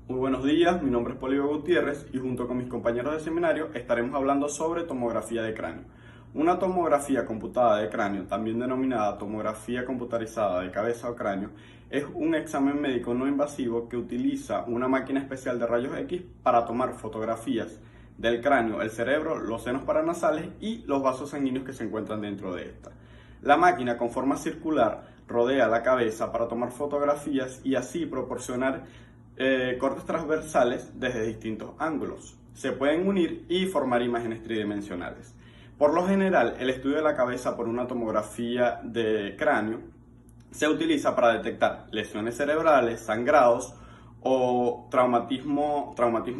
Muy buenos días, mi nombre es Polibio Gutiérrez y junto con mis compañeros de seminario estaremos hablando sobre tomografía de cráneo. Una tomografía computada de cráneo, también denominada tomografía computarizada de cabeza o cráneo, es un examen médico no invasivo que utiliza una máquina especial de rayos X para tomar fotografías del cráneo, el cerebro, los senos paranasales y los vasos sanguíneos que se encuentran dentro de esta. La máquina con forma circular rodea la cabeza para tomar fotografías y así proporcionar cortes transversales desde distintos ángulos. Se pueden unir y formar imágenes tridimensionales. Por lo general, el estudio de la cabeza por una tomografía de cráneo se utiliza para detectar lesiones cerebrales, sangrados o traumatismo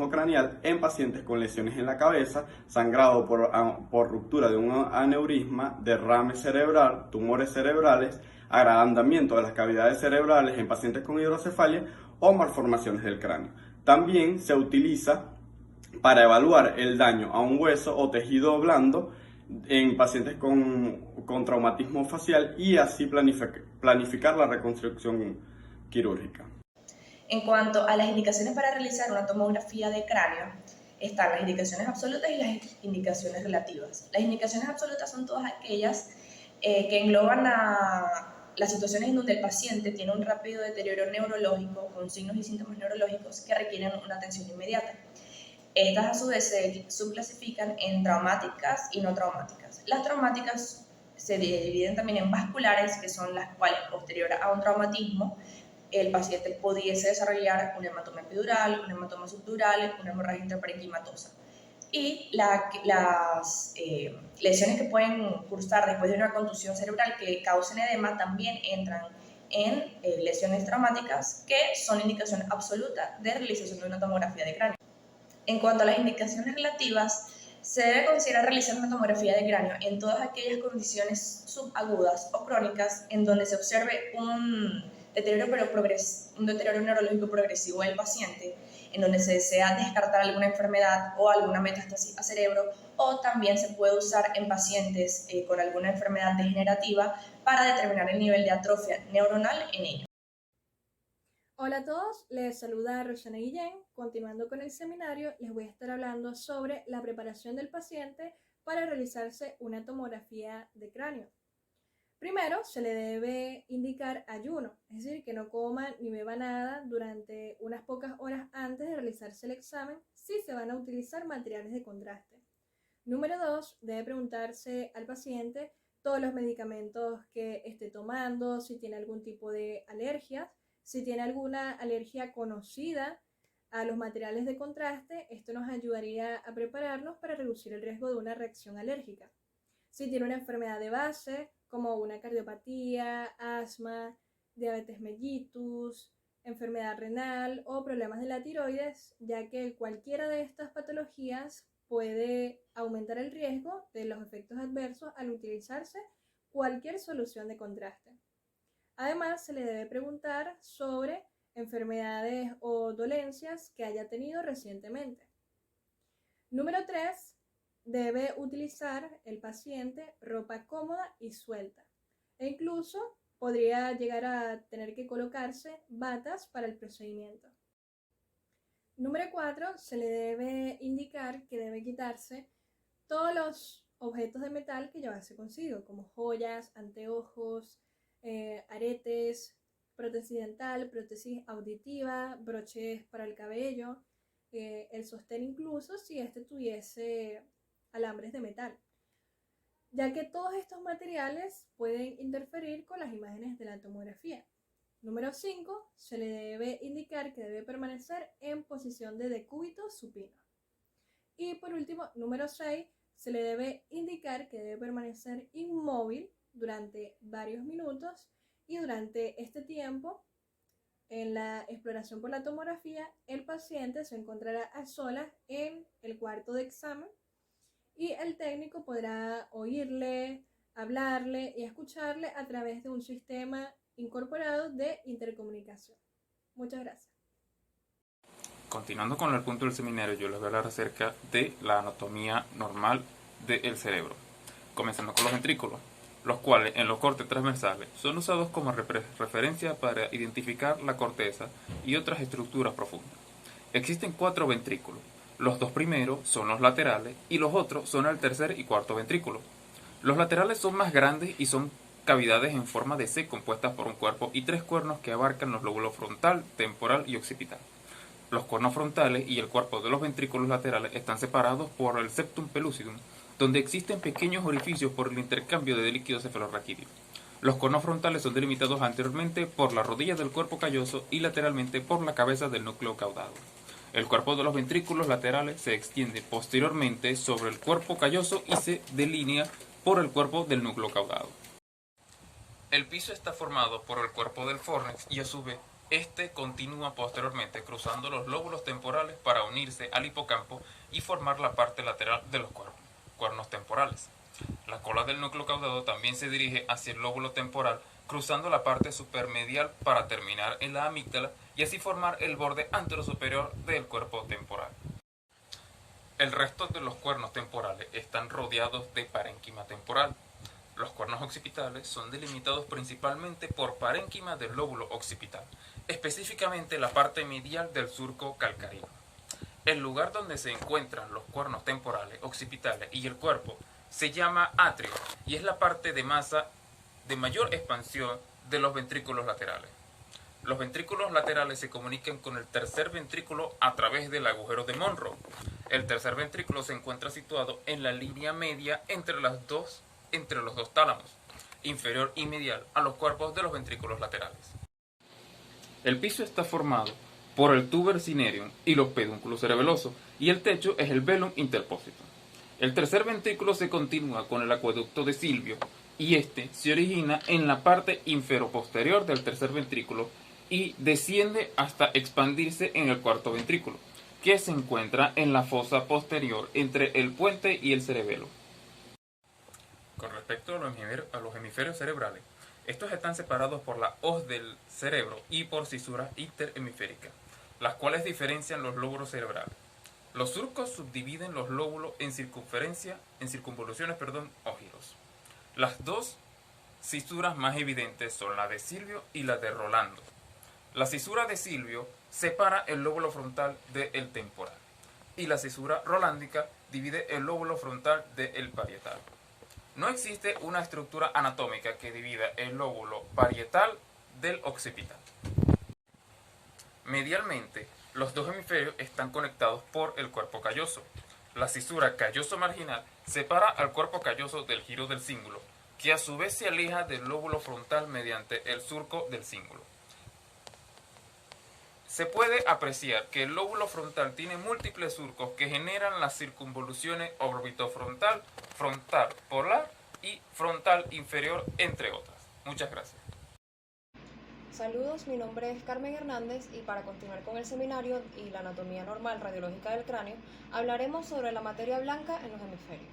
craneal en pacientes con lesiones en la cabeza, sangrado por ruptura de un aneurisma, derrame cerebral, tumores cerebrales, agrandamiento de las cavidades cerebrales en pacientes con hidrocefalia o malformaciones del cráneo. También se utiliza para evaluar el daño a un hueso o tejido blando en pacientes con traumatismo facial y así planificar la reconstrucción quirúrgica. En cuanto a las indicaciones para realizar una tomografía de cráneo, están las indicaciones absolutas y las indicaciones relativas. Las indicaciones absolutas son todas aquellas que engloban las situaciones en donde el paciente tiene un rápido deterioro neurológico con signos y síntomas neurológicos que requieren una atención inmediata. Estas a su vez se subclasifican en traumáticas y no traumáticas. Las traumáticas se dividen también en vasculares, que son las cuales posterior a un traumatismo el paciente pudiese desarrollar un hematoma epidural, un hematoma subdural, una hemorragia intraparenquimatosa. Y las lesiones que pueden cursar después de una contusión cerebral que causen edema también entran en lesiones traumáticas que son indicación absoluta de realización de una tomografía de cráneo. En cuanto a las indicaciones relativas, se debe considerar realizar una tomografía de cráneo en todas aquellas condiciones subagudas o crónicas en donde se observe un deterioro neurológico progresivo del paciente, en donde se desea descartar alguna enfermedad o alguna metástasis a cerebro, o también se puede usar en pacientes con alguna enfermedad degenerativa para determinar el nivel de atrofia neuronal en ellos. Hola a todos, les saluda Roxana Guillén. Continuando con el seminario, les voy a estar hablando sobre la preparación del paciente para realizarse una tomografía de cráneo. Primero, se le debe indicar ayuno, es decir, que no coma ni beba nada durante unas pocas horas antes de realizarse el examen si se van a utilizar materiales de contraste. Número 2, debe preguntarse al paciente todos los medicamentos que esté tomando, si tiene algún tipo de alergias. Si tiene alguna alergia conocida a los materiales de contraste, esto nos ayudaría a prepararnos para reducir el riesgo de una reacción alérgica. Si tiene una enfermedad de base, como una cardiopatía, asma, diabetes mellitus, enfermedad renal o problemas de la tiroides, ya que cualquiera de estas patologías puede aumentar el riesgo de los efectos adversos al utilizarse cualquier solución de contraste. Además, se le debe preguntar sobre enfermedades o dolencias que haya tenido recientemente. Número 3, debe utilizar el paciente ropa cómoda y suelta. E incluso podría llegar a tener que colocarse batas para el procedimiento. Número 4, se le debe indicar que debe quitarse todos los objetos de metal que llevase consigo, como joyas, anteojos, aretes, prótesis dental, prótesis auditiva, broches para el cabello, el sostén incluso si este tuviese alambres de metal, ya que todos estos materiales pueden interferir con las imágenes de la tomografía. Número 5, se le debe indicar que debe permanecer en posición de decúbito supino. Y por último, número 6, se le debe indicar que debe permanecer inmóvil durante varios minutos y durante este tiempo, en la exploración por la tomografía, el paciente se encontrará a solas en el cuarto de examen y el técnico podrá oírle, hablarle y escucharle a través de un sistema incorporado de intercomunicación. Muchas gracias. Continuando con el punto del seminario, yo les voy a hablar acerca de la anatomía normal del cerebro, comenzando con los ventrículos, los cuales en los cortes transversales son usados como referencia para identificar la corteza y otras estructuras profundas. Existen 4 ventrículos. Los 2 primeros son los laterales y los otros son el tercer y cuarto ventrículo. Los laterales son más grandes y son cavidades en forma de C compuestas por un cuerpo y 3 cuernos que abarcan los lóbulos frontal, temporal y occipital. Los cuernos frontales y el cuerpo de los ventrículos laterales están separados por el septum pellucidum, donde existen pequeños orificios por el intercambio de líquido cefalorraquídeo. Los cuernos frontales son delimitados anteriormente por la rodilla del cuerpo calloso y lateralmente por la cabeza del núcleo caudado. El cuerpo de los ventrículos laterales se extiende posteriormente sobre el cuerpo calloso y se delinea por el cuerpo del núcleo caudado. El piso está formado por el cuerpo del fórnix y a su vez este continúa posteriormente cruzando los lóbulos temporales para unirse al hipocampo y formar la parte lateral de los cuernos temporales. La cola del núcleo caudado también se dirige hacia el lóbulo temporal cruzando la parte supermedial para terminar en la amígdala y así formar el borde anterosuperior del cuerpo temporal. El resto de los cuernos temporales están rodeados de parénquima temporal. Los cuernos occipitales son delimitados principalmente por parénquima del lóbulo occipital, específicamente la parte medial del surco calcáreo. El lugar donde se encuentran los cuernos temporales, occipitales y el cuerpo se llama atrio y es la parte de masa de mayor expansión de los ventrículos laterales. Los ventrículos laterales se comunican con el tercer ventrículo a través del agujero de Monro. El tercer ventrículo se encuentra situado en la línea media entre los dos tálamos, inferior y medial, a los cuerpos de los ventrículos laterales. El piso está formado por el tuber cinereum y los pedúnculos cerebelosos, y el techo es el velum interpositum. El tercer ventrículo se continúa con el acueducto de Silvio, y este se origina en la parte inferoposterior del tercer ventrículo y desciende hasta expandirse en el cuarto ventrículo, que se encuentra en la fosa posterior entre el puente y el cerebelo. Con respecto a los hemisferios cerebrales, estos están separados por la hoz del cerebro y por cisuras interhemisféricas, las cuales diferencian los lóbulos cerebrales. Los surcos subdividen los lóbulos en circunvoluciones o giros. Las dos cisuras más evidentes son la de Silvio y la de Rolando. La cisura de Silvio separa el lóbulo frontal del temporal y la cisura rolándica divide el lóbulo frontal del parietal. No existe una estructura anatómica que divida el lóbulo parietal del occipital. Medialmente, los dos hemisferios están conectados por el cuerpo calloso. La cisura calloso-marginal separa al cuerpo calloso del giro del cíngulo, que a su vez se aleja del lóbulo frontal mediante el surco del cíngulo. Se puede apreciar que el lóbulo frontal tiene múltiples surcos que generan las circunvoluciones orbitofrontal, frontal polar y frontal inferior, entre otras. Muchas gracias. Saludos, mi nombre es Carmen Hernández y para continuar con el seminario y la anatomía normal radiológica del cráneo, hablaremos sobre la materia blanca en los hemisferios.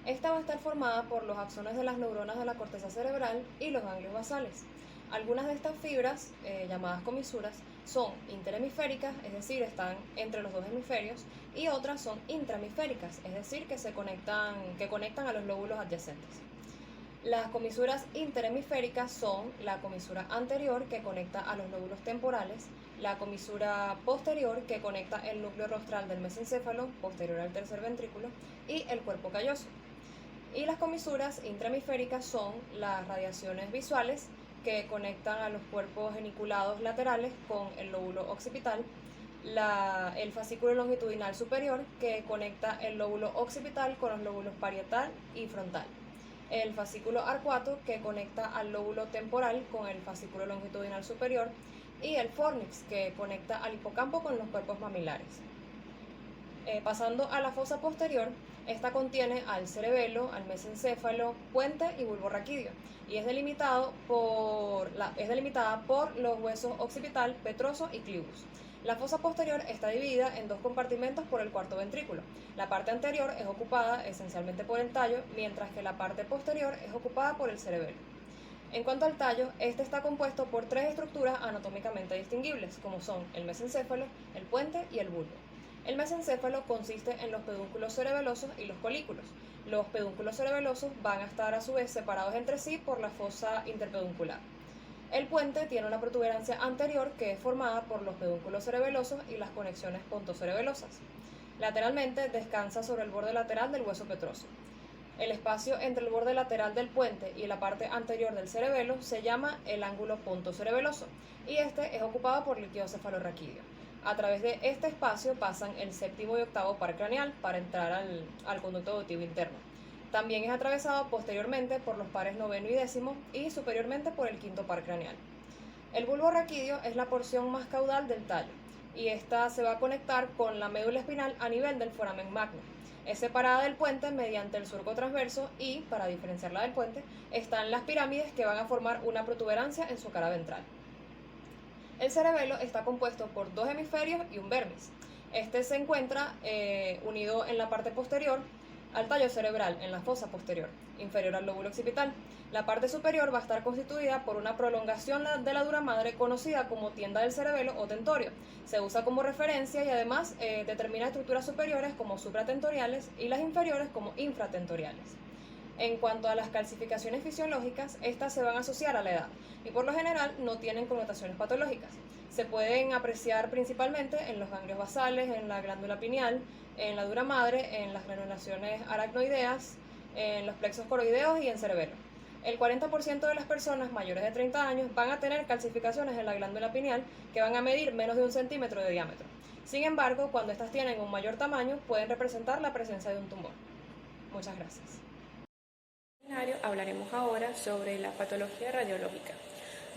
Esta va a estar formada por los axones de las neuronas de la corteza cerebral y los ganglios basales. Algunas de estas fibras, llamadas comisuras, son interhemisféricas, es decir, están entre los dos hemisferios, y otras son intrahemisféricas, es decir, que conectan a los lóbulos adyacentes. Las comisuras interhemisféricas son la comisura anterior que conecta a los lóbulos temporales, la comisura posterior que conecta el núcleo rostral del mesencéfalo, posterior al tercer ventrículo, y el cuerpo calloso. Y las comisuras intrahemisféricas son las radiaciones visuales que conectan a los cuerpos geniculados laterales con el lóbulo occipital, el fascículo longitudinal superior que conecta el lóbulo occipital con los lóbulos parietal y frontal, el fascículo arcuato que conecta al lóbulo temporal con el fascículo longitudinal superior y el fórnix que conecta al hipocampo con los cuerpos mamilares. Pasando a la fosa posterior, esta contiene al cerebelo, al mesencéfalo, puente y bulbo raquídeo y es delimitada por los huesos occipital, petroso y clivus. La fosa posterior está dividida en dos compartimentos por el cuarto ventrículo. La parte anterior es ocupada esencialmente por el tallo, mientras que la parte posterior es ocupada por el cerebelo. En cuanto al tallo, este está compuesto por tres estructuras anatómicamente distinguibles, como son el mesencéfalo, el puente y el bulbo. El mesencéfalo consiste en los pedúnculos cerebelosos y los colículos. Los pedúnculos cerebelosos van a estar a su vez separados entre sí por la fosa interpeduncular. El puente tiene una protuberancia anterior que es formada por los pedúnculos cerebelosos y las conexiones pontocerebelosas. Lateralmente descansa sobre el borde lateral del hueso petroso. El espacio entre el borde lateral del puente y la parte anterior del cerebelo se llama el ángulo pontocerebeloso y este es ocupado por líquido cefalorraquídeo. A través de este espacio pasan el séptimo y octavo par craneal para entrar al conducto auditivo interno. También es atravesado posteriormente por los pares noveno y décimo y superiormente por el quinto par craneal. El bulbo raquídeo es la porción más caudal del tallo y esta se va a conectar con la médula espinal a nivel del foramen magno. Es separada del puente mediante el surco transverso y, para diferenciarla del puente, están las pirámides que van a formar una protuberancia en su cara ventral. El cerebelo está compuesto por 2 hemisferios y un vermis. Este se encuentra unido en la parte posterior al tallo cerebral, en la fosa posterior, inferior al lóbulo occipital. La parte superior va a estar constituida por una prolongación de la dura madre conocida como tienda del cerebelo o tentorio. Se usa como referencia y además determina estructuras superiores como supratentoriales y las inferiores como infratentoriales. En cuanto a las calcificaciones fisiológicas, estas se van a asociar a la edad y por lo general no tienen connotaciones patológicas. Se pueden apreciar principalmente en los ganglios basales, en la glándula pineal, en la dura madre, en las granulaciones aracnoideas, en los plexos coroideos y en cerebelo. El 40% de las personas mayores de 30 años van a tener calcificaciones en la glándula pineal que van a medir menos de 1 centímetro de diámetro. Sin embargo, cuando estas tienen un mayor tamaño, pueden representar la presencia de un tumor. Muchas gracias. Hablaremos ahora sobre la patología radiológica,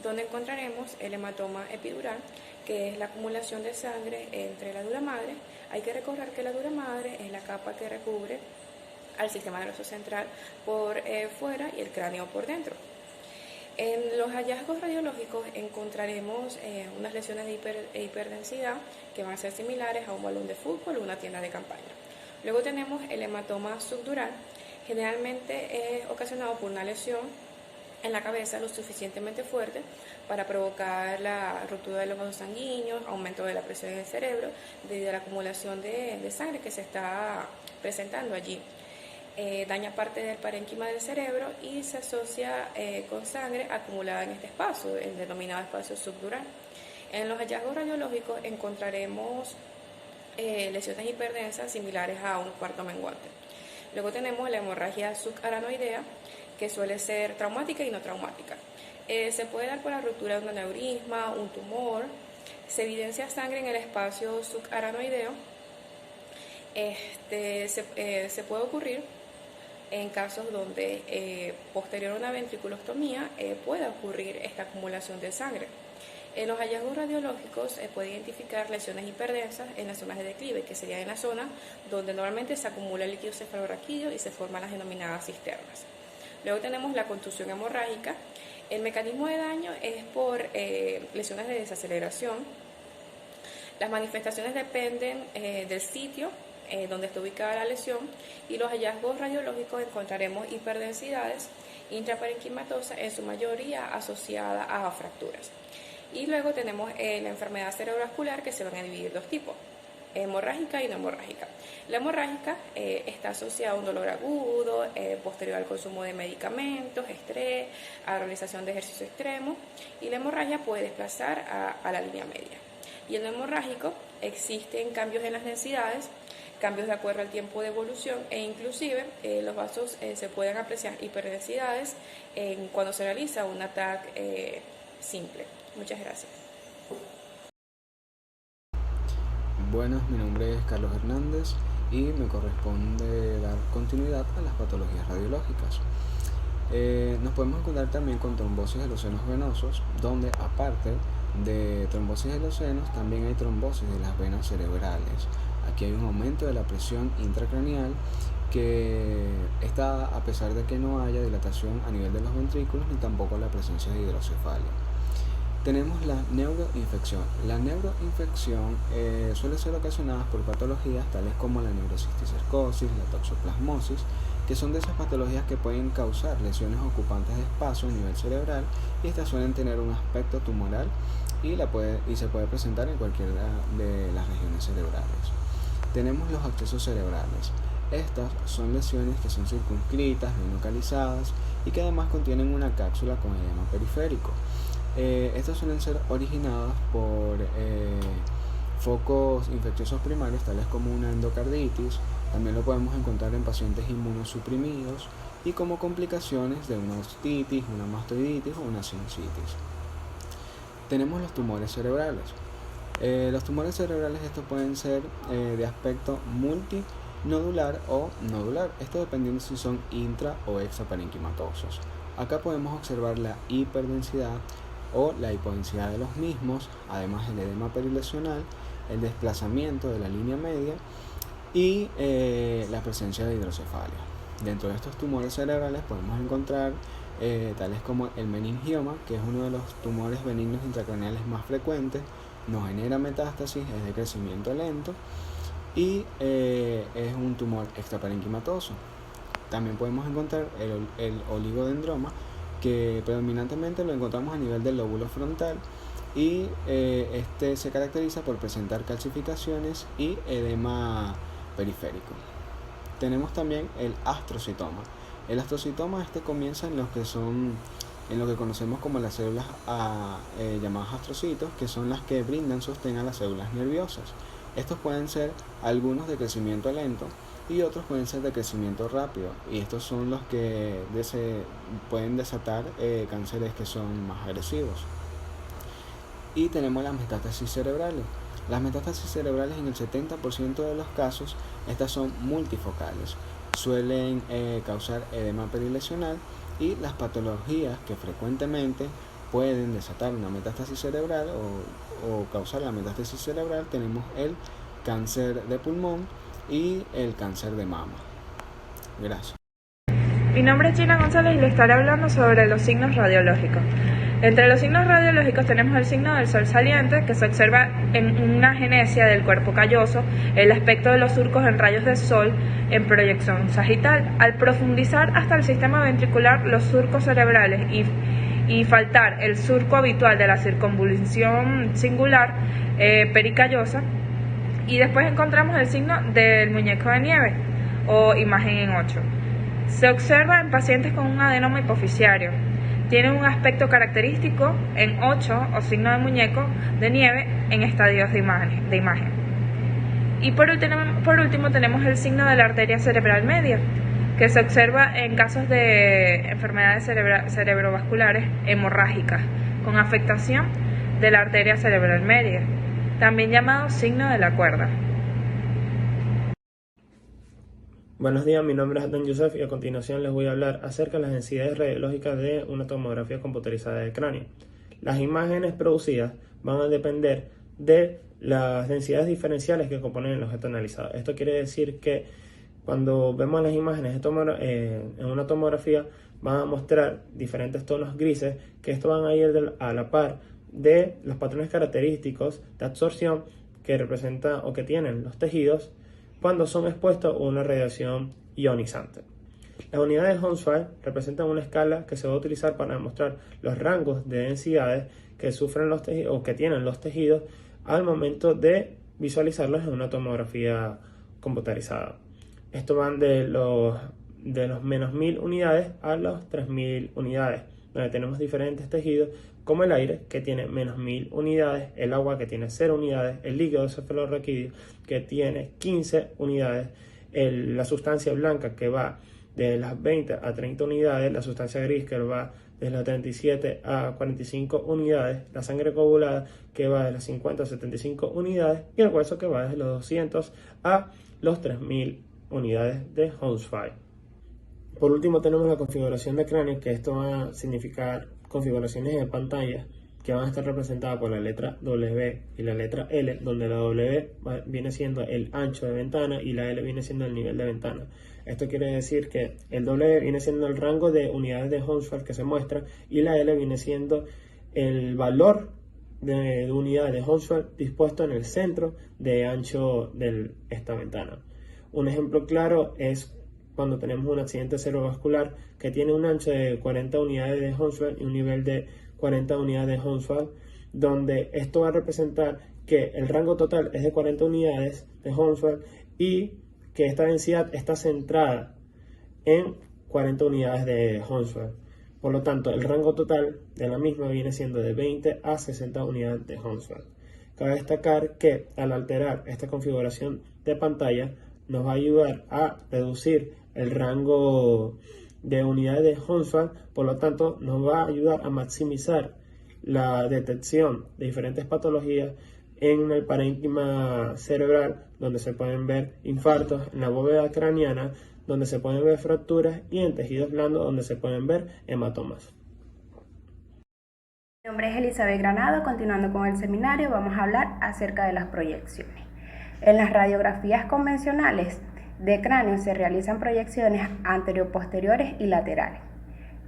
donde encontraremos el hematoma epidural, que es la acumulación de sangre entre la dura madre. Hay que recordar que la dura madre es la capa que recubre al sistema nervioso central por fuera y el cráneo por dentro. En los hallazgos radiológicos encontraremos unas lesiones de hiperdensidad que van a ser similares a un balón de fútbol o una tienda de campaña. Luego tenemos el hematoma subdural. Generalmente es ocasionado por una lesión en la cabeza lo suficientemente fuerte para provocar la ruptura de los vasos sanguíneos, aumento de la presión en el cerebro debido a la acumulación de sangre que se está presentando allí. Daña parte del parénquima del cerebro y se asocia con sangre acumulada en este espacio, el denominado espacio subdural. En los hallazgos radiológicos encontraremos lesiones hiperdensas similares a un cuarto menguante. Luego tenemos la hemorragia subaranoidea, que suele ser traumática y no traumática. Se puede dar por la ruptura de un aneurisma, un tumor. Se evidencia sangre en el espacio subaranoideo. Se puede ocurrir en casos donde posterior a una ventriculostomía pueda ocurrir esta acumulación de sangre. En los hallazgos radiológicos se puede identificar lesiones hiperdensas en las zonas de declive, que sería en la zona donde normalmente se acumula el líquido cefalorraquídeo y se forman las denominadas cisternas. Luego tenemos la contusión hemorrágica. El mecanismo de daño es por lesiones de desaceleración. Las manifestaciones dependen del sitio donde está ubicada la lesión y los hallazgos radiológicos encontraremos hiperdensidades intraparenquimatosas, en su mayoría asociada a fracturas. Y luego tenemos la enfermedad cerebrovascular, que se van a dividir dos tipos, hemorrágica y no hemorrágica. La hemorrágica está asociada a un dolor agudo, posterior al consumo de medicamentos, estrés, a la realización de ejercicio extremo, y la hemorragia puede desplazar a la línea media. Y en lo hemorrágico existen cambios en las densidades, cambios de acuerdo al tiempo de evolución e inclusive los vasos se pueden apreciar hiperdensidades cuando se realiza un ataque simple. Muchas gracias. Buenas, mi nombre es Carlos Hernández y me corresponde dar continuidad a las patologías radiológicas. Nos podemos encontrar también con trombosis de los senos venosos, donde aparte de trombosis de los senos también hay trombosis de las venas cerebrales. Aquí hay un aumento de la presión intracraneal que está a pesar de que no haya dilatación a nivel de los ventrículos ni tampoco la presencia de hidrocefalia. Tenemos la neuroinfección. La neuroinfección suele ser ocasionada por patologías tales como la neurocisticercosis, la toxoplasmosis, que son de esas patologías que pueden causar lesiones ocupantes de espacio a nivel cerebral y estas suelen tener un aspecto tumoral y se puede presentar en cualquiera de las regiones cerebrales. Tenemos los abscesos cerebrales. Estas son lesiones que son circunscritas, bien localizadas y que además contienen una cápsula con edema periférico. Estas suelen ser originadas por focos infecciosos primarios, tales como una endocarditis. También lo podemos encontrar en pacientes inmunosuprimidos y como complicaciones de una ostitis, una mastoiditis o una sinusitis. Tenemos los tumores cerebrales. Los tumores cerebrales estos pueden ser de aspecto multinodular o nodular, esto dependiendo si son intra o extraparenquimatosos. Acá podemos observar la hiperdensidad o la hipodensidad de los mismos, además el edema perilesional, el desplazamiento de la línea media y la presencia de hidrocefalia. Dentro de estos tumores cerebrales podemos encontrar tales como el meningioma, que es uno de los tumores benignos intracraneales más frecuentes, no genera metástasis, es de crecimiento lento y es un tumor extraparenquimatoso. También podemos encontrar el oligodendroma, que predominantemente lo encontramos a nivel del lóbulo frontal y este se caracteriza por presentar calcificaciones y edema periférico. Tenemos también el astrocitoma. El astrocitoma comienza en lo que conocemos como las células llamadas astrocitos, que son las que brindan sostén a las células nerviosas. Estos pueden ser algunos de crecimiento lento y otros pueden ser de crecimiento rápido, y estos son los que pueden desatar cánceres que son más agresivos. Y tenemos las metástasis cerebrales. Las metástasis cerebrales, en el 70% de los casos, estas son multifocales. Suelen causar edema perilesional, y las patologías que frecuentemente pueden desatar una metástasis cerebral o causar la metástasis cerebral, tenemos el cáncer de pulmón y el cáncer de mama. Gracias. Mi nombre es Gina González y le estaré hablando sobre los signos radiológicos. Entre los signos radiológicos tenemos el signo del sol saliente, que se observa en una agenesia del cuerpo calloso, el aspecto de los surcos en rayos de sol en proyección sagital. Al profundizar hasta el sistema ventricular los surcos cerebrales y faltar el surco habitual de la circunvolución singular pericallosa, y después encontramos el signo del muñeco de nieve o imagen en 8. Se observa en pacientes con un adenoma hipoficiario. Tiene un aspecto característico en 8 o signo de muñeco de nieve en estadios de imagen. Y por último tenemos el signo de la arteria cerebral media, que se observa en casos de enfermedades cerebrovasculares hemorrágicas con afectación de la arteria cerebral media, también llamado signo de la cuerda. Buenos días, mi nombre es Adán Youssef y a continuación les voy a hablar acerca de las densidades radiológicas de una tomografía computarizada del cráneo. Las imágenes producidas van a depender de las densidades diferenciales que componen el objeto analizado. Esto quiere decir que cuando vemos las imágenes en una tomografía van a mostrar diferentes tonos grises, que esto van a ir a la par de los patrones característicos de absorción que representan o que tienen los tejidos cuando son expuestos a una radiación ionizante. Las unidades de Hounsfield representan una escala que se va a utilizar para demostrar los rangos de densidades que sufren los tejidos o que tienen los tejidos al momento de visualizarlos en una tomografía computarizada. Esto van de los menos 1000 unidades a los 3000 unidades, donde tenemos diferentes tejidos como el aire, que tiene menos 1000 unidades, el agua, que tiene 0 unidades, el líquido cefalorraquídeo, que tiene 15 unidades, la sustancia blanca, que va de las 20 a 30 unidades, la sustancia gris, que va de las 37 a 45 unidades, la sangre coagulada, que va de las 50 a 75 unidades, y el hueso, que va desde los 200 a los 3000 unidades de Hounsfield. Por último tenemos la configuración de cráneo, que esto va a significar configuraciones de pantalla que van a estar representadas por la letra W y la letra L, donde la W viene siendo el ancho de ventana y la L viene siendo el nivel de ventana. Esto quiere decir que el W viene siendo el rango de unidades de Hounsfield que se muestra, y la L viene siendo el valor de unidades de Hounsfield dispuesto en el centro de ancho de esta ventana. Un ejemplo claro es cuando tenemos un accidente cerebrovascular que tiene un ancho de 40 unidades de Hounsfield y un nivel de 40 unidades de Hounsfield, donde esto va a representar que el rango total es de 40 unidades de Hounsfield y que esta densidad está centrada en 40 unidades de Hounsfield. Por lo tanto, el rango total de la misma viene siendo de 20 a 60 unidades de Hounsfield. Cabe destacar que al alterar esta configuración de pantalla nos va a ayudar a reducir el rango de unidades de Hounsfield, por lo tanto nos va a ayudar a maximizar la detección de diferentes patologías en el parénquima cerebral, donde se pueden ver infartos, en la bóveda craneana, donde se pueden ver fracturas, y en tejidos blandos, donde se pueden ver hematomas. Mi nombre es Elizabeth Granado. Continuando con el seminario, vamos a hablar acerca de las proyecciones. En las radiografías convencionales de cráneo se realizan proyecciones anteroposteriores y laterales.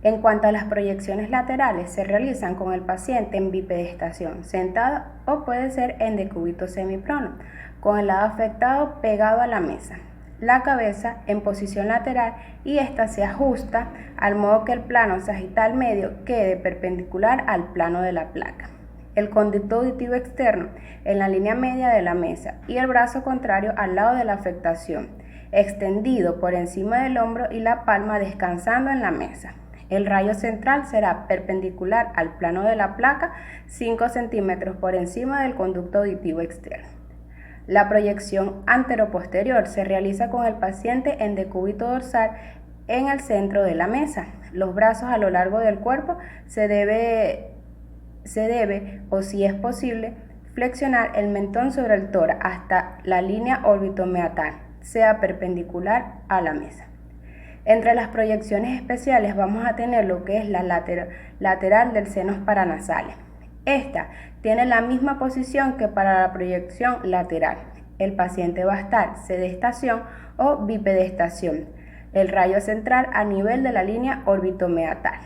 En cuanto a las proyecciones laterales, se realizan con el paciente en bipedestación, sentado, o puede ser en decúbito semiprono, con el lado afectado pegado a la mesa, la cabeza en posición lateral, y esta se ajusta al modo que el plano sagital medio quede perpendicular al plano de la placa. El conducto auditivo externo en la línea media de la mesa y el brazo contrario al lado de la afectación, extendido por encima del hombro y la palma descansando en la mesa. El rayo central será perpendicular al plano de la placa, 5 centímetros por encima del conducto auditivo externo. La proyección anteroposterior se realiza con el paciente en decúbito dorsal en el centro de la mesa. Los brazos a lo largo del cuerpo se debe, o si es posible, flexionar el mentón sobre el tórax hasta la línea órbito-meatal, sea perpendicular a la mesa. Entre las proyecciones especiales vamos a tener lo que es la lateral del senos paranasales. Esta tiene la misma posición que para la proyección lateral. El paciente va a estar sedestación o bipedestación. El rayo central a nivel de la línea órbito-meatal.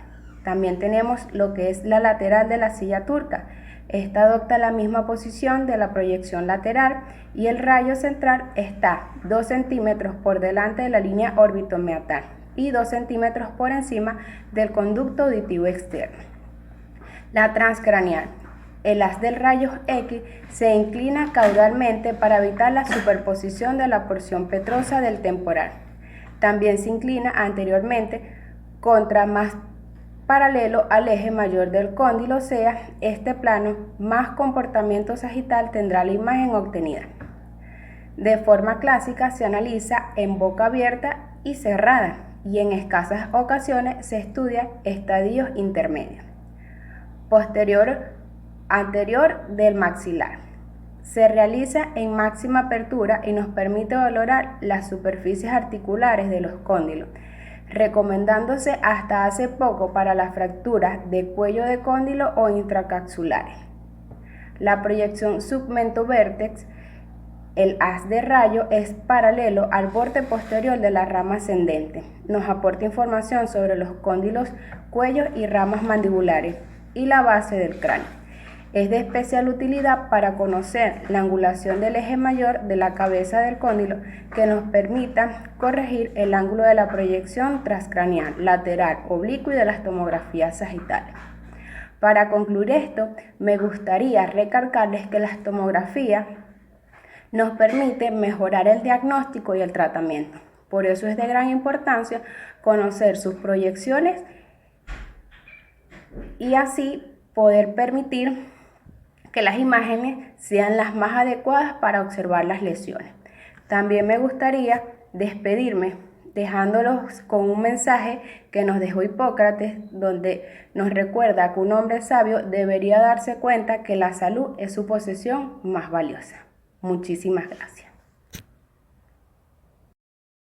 También tenemos lo que es la lateral de la silla turca. Esta adopta la misma posición de la proyección lateral y el rayo central está 2 centímetros por delante de la línea órbito-meatal y 2 centímetros por encima del conducto auditivo externo. La transcraneal. El haz del rayo X se inclina caudalmente para evitar la superposición de la porción petrosa del temporal. También se inclina anteriormente contra más paralelo al eje mayor del cóndilo, o sea, este plano más comportamiento sagital tendrá la imagen obtenida. De forma clásica se analiza en boca abierta y cerrada, y en escasas ocasiones se estudia estadios intermedios. Anterior del maxilar. Se realiza en máxima apertura y nos permite valorar las superficies articulares de los cóndilos, recomendándose hasta hace poco para las fracturas de cuello de cóndilo o intracapsulares. La proyección submento-vértex, el haz de rayo es paralelo al borde posterior de la rama ascendente. Nos aporta información sobre los cóndilos, cuellos y ramas mandibulares y la base del cráneo. Es de especial utilidad para conocer la angulación del eje mayor de la cabeza del cóndilo, que nos permita corregir el ángulo de la proyección transcraneal, lateral, oblicuo y de las tomografías sagitales. Para concluir esto, me gustaría recalcarles que la tomografía nos permite mejorar el diagnóstico y el tratamiento. Por eso es de gran importancia conocer sus proyecciones y así poder permitir que las imágenes sean las más adecuadas para observar las lesiones. También me gustaría despedirme dejándolos con un mensaje que nos dejó Hipócrates, donde nos recuerda que un hombre sabio debería darse cuenta que la salud es su posesión más valiosa. Muchísimas gracias.